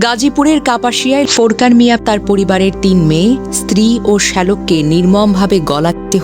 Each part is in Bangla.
গাজীপুরের কাপাসিয়ায় ফোরকান মিয়া তার পরিবারের ৩ মেয়ে, স্ত্রী ও শ্যালককে নির্মমভাবে গলাতে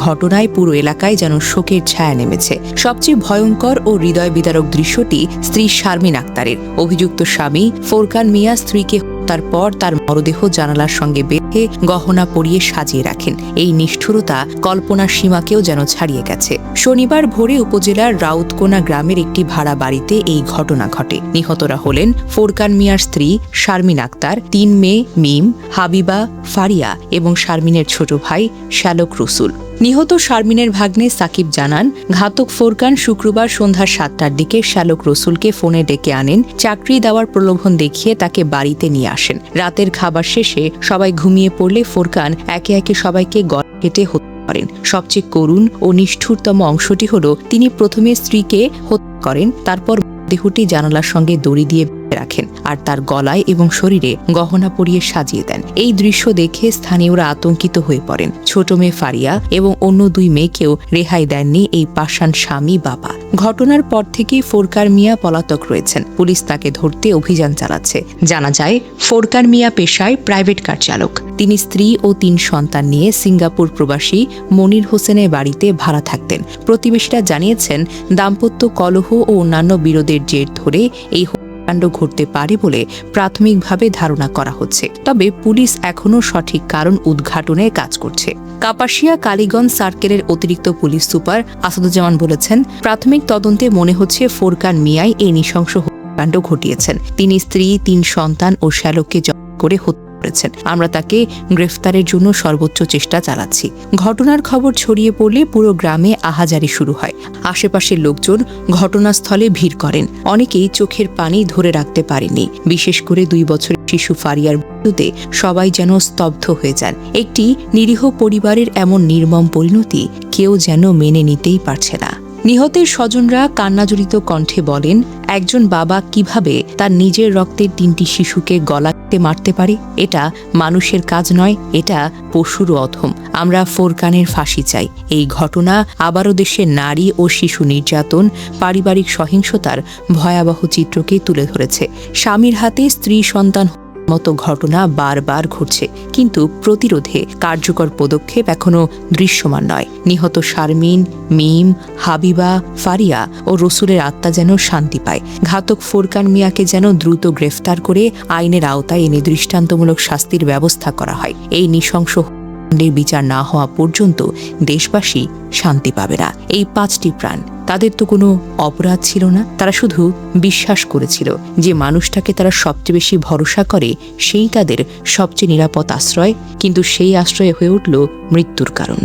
ঘটনায় পুরো এলাকায় যেন শোকের ছায়া নেমেছে। সবচেয়ে ভয়ঙ্কর ও হৃদয় বিদারক দৃশ্যটি স্ত্রী শারমিন আক্তারের। অভিযুক্ত স্বামী ফোরকান মিয়া স্ত্রীকে হত্যার পর তার মরদেহ জানালার সঙ্গে বেঁধে গহনা পরিয়ে সাজিয়ে রাখেন। এই নিষ্ঠুরতা কল্পনার সীমাকেও যেন ছাড়িয়ে গেছে। শনিবার ভোরে উপজেলার রাউতকোনা গ্রামের একটি ভাড়া বাড়িতে এই ঘটনা ঘটে। নিহতরা হলেন ফোরকান মিয়ার স্ত্রী শারমিন আক্তার, ৩ মেয়ে মিম, হাবিবা, ফারিয়া এবং শারমিনের ছোট ভাই শ্যালক রসুল। নিহত শারমিনের ভাগ্নে সাকিব জানান, ঘাতক ফোরকান শুক্রবার সন্ধ্যা ৭টার দিকে শ্যালক রসুলকে ফোনে ডেকে আনেন। চাকরি দেওয়ার প্রলোভন দেখিয়ে তাকে বাড়িতে নিয়ে আসেন। রাতের খাবার শেষে সবাই ঘুমিয়ে পড়লে ফোরকান একে একে সবাইকে গলা কেটে হত্যা করেন। সবচেয়ে করুণ ও নিষ্ঠুরতম অংশটি হল, তিনি প্রথমে স্ত্রীকে হত্যা করেন, তারপর দেহটি জানালার সঙ্গে দড়ি দিয়ে রাখেন আর তার গলায় এবং শরীরে গহনা পরিয়ে সাজিয়ে দেন। এই দৃশ্য দেখে স্থানীয়রা আতঙ্কিত হয়ে পড়েন। ছোট মেয়ে ফারিয়া এবং অন্য 2 মেয়েকেও রেহাই দেননি এই পাষাণ স্বামী বাবা। ঘটনার পর থেকেই ফোরকান মিয়া পলাতক রয়েছেন। পুলিশ তাকে ধরতে অভিযান চালাচ্ছে। জানা যায়, ফোরকান মিয়া পেশায় প্রাইভেট কার চালক। তিনি স্ত্রী ও 3 সন্তান নিয়ে সিঙ্গাপুর প্রবাসী মনির হোসেনের বাড়িতে ভাড়া থাকতেন। প্রতিবেশীরা জানিয়েছেন, দাম্পত্য কলহ ও অন্যান্য বিরোধের জের ধরে এই কাণ্ড ঘটতে পারে বলে প্রাথমিকভাবে ধারণা করা হচ্ছে। তবে পুলিশ এখনও সঠিক কারণ উদ্ঘাটনে কাজ করছে। কাপাসিয়া কালীগঞ্জ সার্কেলের অতিরিক্ত পুলিশ সুপার আসাদুজ্জামান বলেছেন, প্রাথমিক তদন্তে মনে হচ্ছে ফোরকান মিয়াই এই নৃশংস হত্যাকাণ্ড ঘটিয়েছেন। তিনি স্ত্রী, 3 সন্তান ও শ্যালককে জব্দ করে হত্যা করেছেন। আমরা তাকে গ্রেফতারের জন্য সর্বোচ্চ চেষ্টা চালাচ্ছি। ঘটনার খবর ছড়িয়ে পড়লে পুরো গ্রামে আহাজারি শুরু হয়। আশেপাশের লোকজন ঘটনাস্থলে ভিড় করেন। অনেকেই চোখের পানি ধরে রাখতে পারেনি। বিশেষ করে 2 বছরের শিশু ফারিয়ার মৃত্যুতে সবাই যেন স্তব্ধ হয়ে যান। একটি নিরীহ পরিবারের এমন নির্মম পরিণতি কেউ যেন মেনে নিতেই পারছে না। নিহতের স্বজনরা কান্নাজড়িত কণ্ঠে বলেন, একজন বাবা কিভাবে তার নিজের রক্তের 3টি শিশুকে গলাতে মারতে পারে? এটা মানুষের কাজ নয়, এটা পশুর অধম। আমরা ফোরকানের ফাঁসি চাই। এই ঘটনা আবারও দেশের নারী ও শিশু নির্যাতন, পারিবারিক সহিংসতার ভয়াবহ চিত্রকে তুলে ধরেছে। স্বামীর হাতে স্ত্রী সন্তান মতো ঘটনা বারবার ঘটছে, কিন্তু প্রতিরোধে কার্যকর পদক্ষেপ এখনো দৃশ্যমান নয়। নিহত শারমিন, মিম, হাবিবা, ফারিয়া ও রসুলের আত্মা যেন শান্তি পায়। ঘাতক ফোরকান মিয়াকে যেন দ্রুত গ্রেফতার করে আইনের আওতায় এনে দৃষ্টান্তমূলক শাস্তির ব্যবস্থা করা হয়। এই নৃশংস বিচার না হওয়া পর্যন্ত দেশবাসী শান্তি পাবে না। এই 5টি প্রাণ, তাদের তো কোনো অপরাধ ছিল না। তারা শুধু বিশ্বাস করেছিল যে মানুষটাকে তারা সবচেয়ে বেশি ভরসা করে সেই তাদের সবচেয়ে নিরাপদ আশ্রয়, কিন্তু সেই আশ্রয় হয়ে উঠল মৃত্যুর কারণ।